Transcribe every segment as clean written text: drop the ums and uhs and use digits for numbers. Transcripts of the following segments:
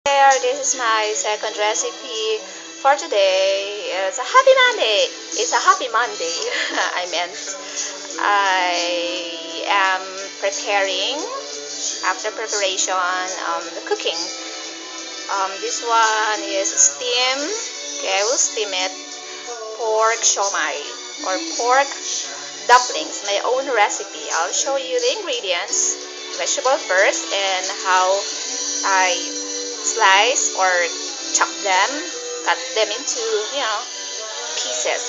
There, this is my second recipe for today. It's a happy Monday. It's a happy Monday. I meant I am preparing after preparation the cooking. This one is steam. Okay, I will steam it. Pork shomai or pork dumplings. My own recipe. I'll show you the ingredients, vegetable first, and how I slice or chop them, cut them into, pieces.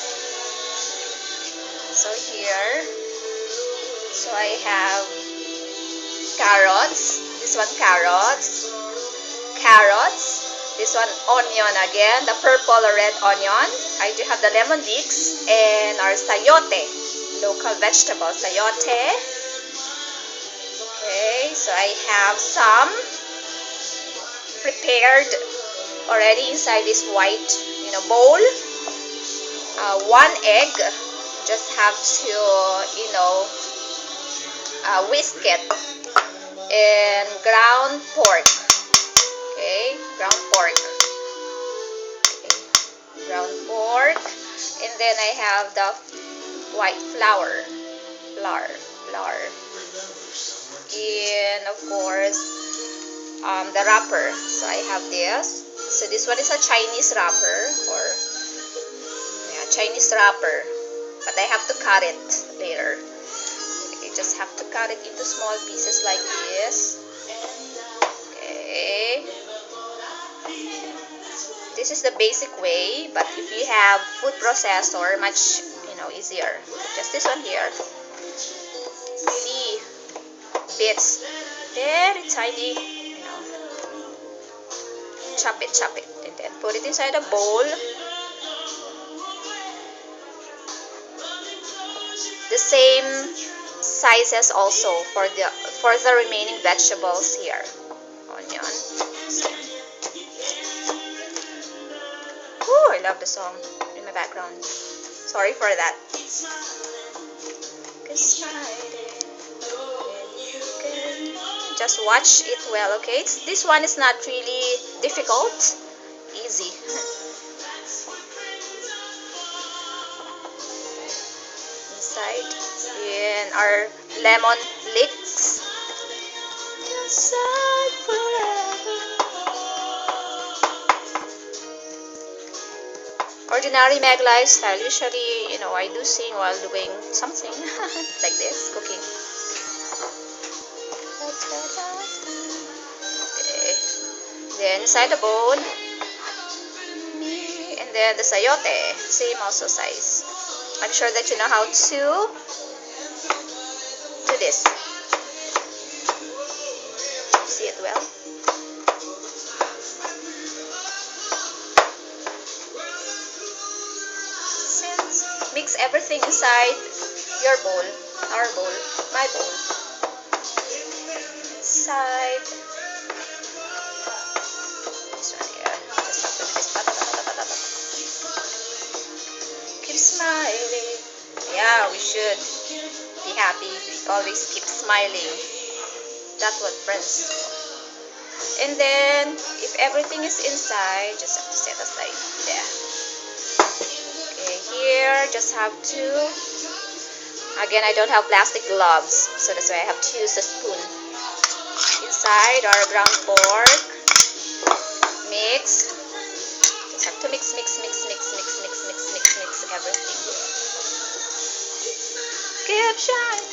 So here, I have carrots. This one carrots. This one onion again, the purple or red onion. I do have the lemon leeks and our sayote, local vegetable sayote. Okay, so I have some prepared already inside this white bowl. One egg, just have to whisk it, and ground pork. Okay, ground pork, and then I have the white flour, and of course the wrapper. So I have this. So this one is a Chinese wrapper, or Chinese wrapper, but I have to cut it later. You just have to cut it into small pieces like this. Okay. This is the basic way, but if you have food processor, much easier. Just this one here. Really bits, very tiny. Chop it, and then put it inside a bowl. The same sizes also for the remaining vegetables here. Onion. Ooh, I love the song in my background. Sorry for that. Just watch it well, okay? This one is not really difficult. Easy. Inside. And our lemon leeks. Ordinary Meg lifestyle. Usually, I do sing while doing something like this, cooking. Okay. Then inside the bowl, and then the sayote, same also size. I'm sure that you know how to do this. See it well. Mix everything inside your bowl, our bowl, my bowl. Inside this one here. Just have to do this. Keep smiling. Yeah, we should be happy. We always keep smiling. That's what friends. And then if everything is inside, just have to set aside there. Here, just have to, again, I don't have plastic gloves, so that's why I have to use a spoon. Inside our ground pork, mix, just have to mix everything. Keep shining.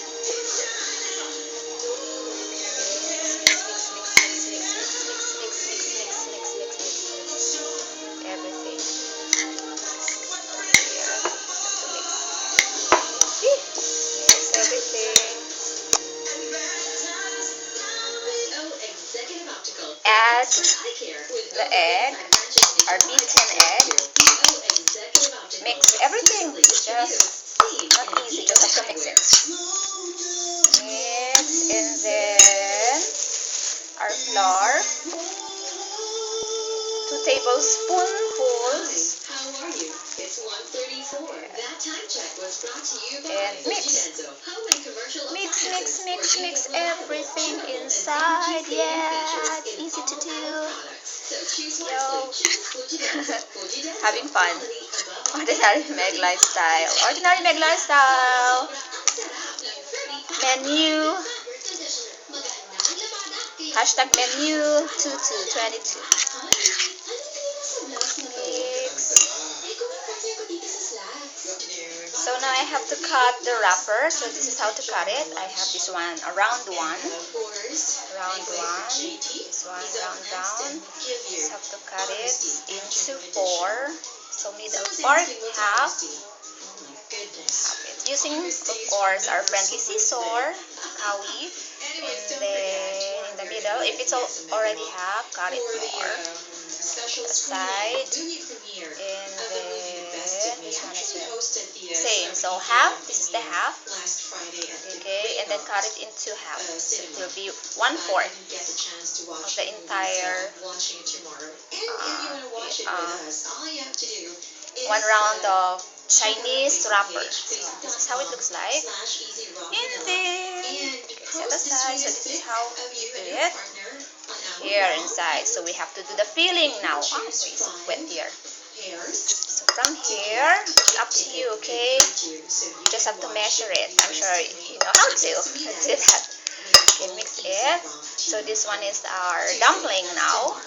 Mix everything. Add the egg, our beaten egg. Mix everything. Just not easy, just have to mix it. Mix, and then our flour. 2 tablespoonfuls. How are you? It's 1:34. That time check was brought to you by And mix. Mix everything inside. Yeah, it's easy to do. Choose Yo. wisely. Choose Fujidenzo. Fujidenzo. Having fun. Quality above all. Ordinary Meg lifestyle. Ordinary Meg lifestyle. Menu. Hashtag menu 2222. So now I have to cut the wrapper. So this is how to cut it. I have this one, a round one. Round one. This one, round down. Just have to cut it into 4. So middle part, half. Half it. Using, of course, our friendly scissor, kawi. And then in the middle, if it's already half, cut it more. Aside. And then this one as well. Same. So half, this is the half. Okay, and then cut it into half. So it will be 1/4 of the entire one round of Chinese wrapper. So this is how it looks like. And then set aside. So this is how you do it. Here inside. So we have to do the filling now. Oh, it's wet here. So from here, it's up to you, okay? Just have to measure it. I'm sure you know how to do that. Okay, mix it. So this one is our dumpling now.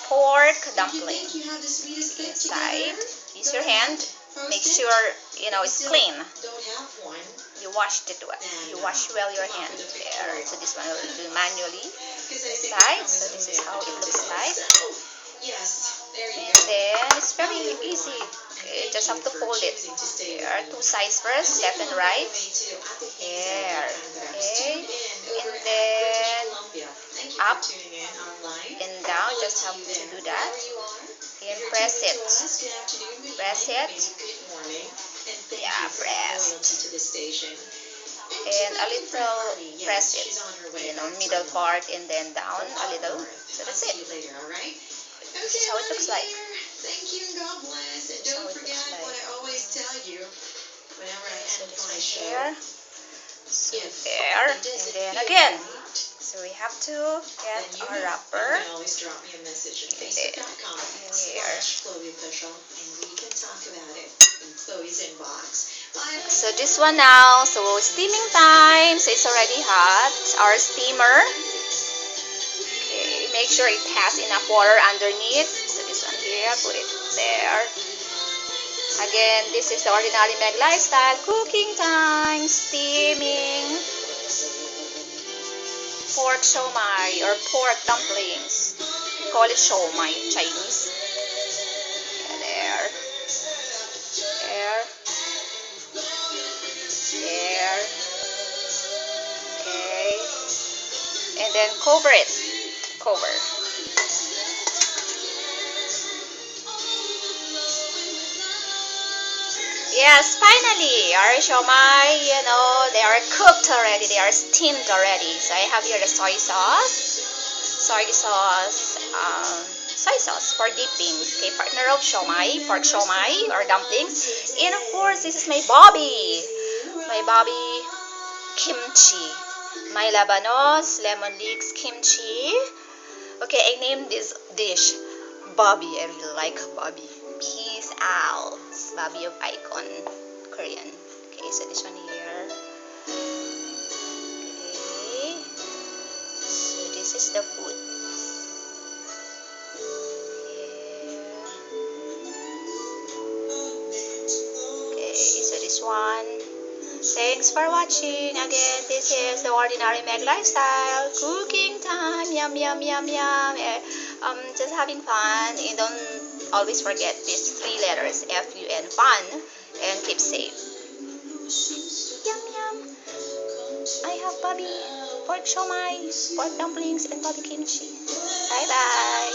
Pork dumpling. Inside. Use your hand. Make sure you know it's clean. You washed it well. You wash well your hand there. So this one will do manually inside. So this is how it looks like. And then it's very easy. Okay, just have to fold it. There are 2 sides first, left and right. There. Okay. And then up and down. Just have to do that. And press it. Press it. Yeah, pressed. And a little press it. You know, middle part and then down a little. So that's it. This is how it looks like. Thank you and God bless. And don't forget what I always tell you whenever I end my show. Here. So there. And then again. So we have to get our wrapper. You can always drop me a message at facebook.com/ChloeOfficial and we can talk about it in Chloe's inbox. Bye. So this one now. So steaming time. So it's already hot. Our steamer. Okay. Make sure it has enough water underneath. So this one here. Put it there. Again, this is the Ordinary Meg lifestyle. Cooking time. Steaming. Pork siomai or pork dumplings. We call it siomai in Chinese. Yeah, there. There. There. Okay. And then cover it. Cover. Yes, finally, our siomai, you know, they are cooked already. They are steamed already. So I have here the soy sauce for dipping. Okay, partner of siomai, pork siomai or dumplings. And of course, this is my Bobby kimchi. My Labanos lemon leeks kimchi. Okay, I named this dish Bobby. I really like Bobby. Peace out. Bobby of Icon, Korean. Okay, so this one here. Okay. So this is the food. Okay, so this one. Thanks for watching. Again, this is the Ordinary Meg lifestyle. Cooking time. Yum, yum, yum, yum. Just having fun. And don't always forget these 3 letters, F-U-N, fun, and keep safe. Yum, yum. I have Bobby pork siomai, pork dumplings, and Bobby kimchi. Bye-bye.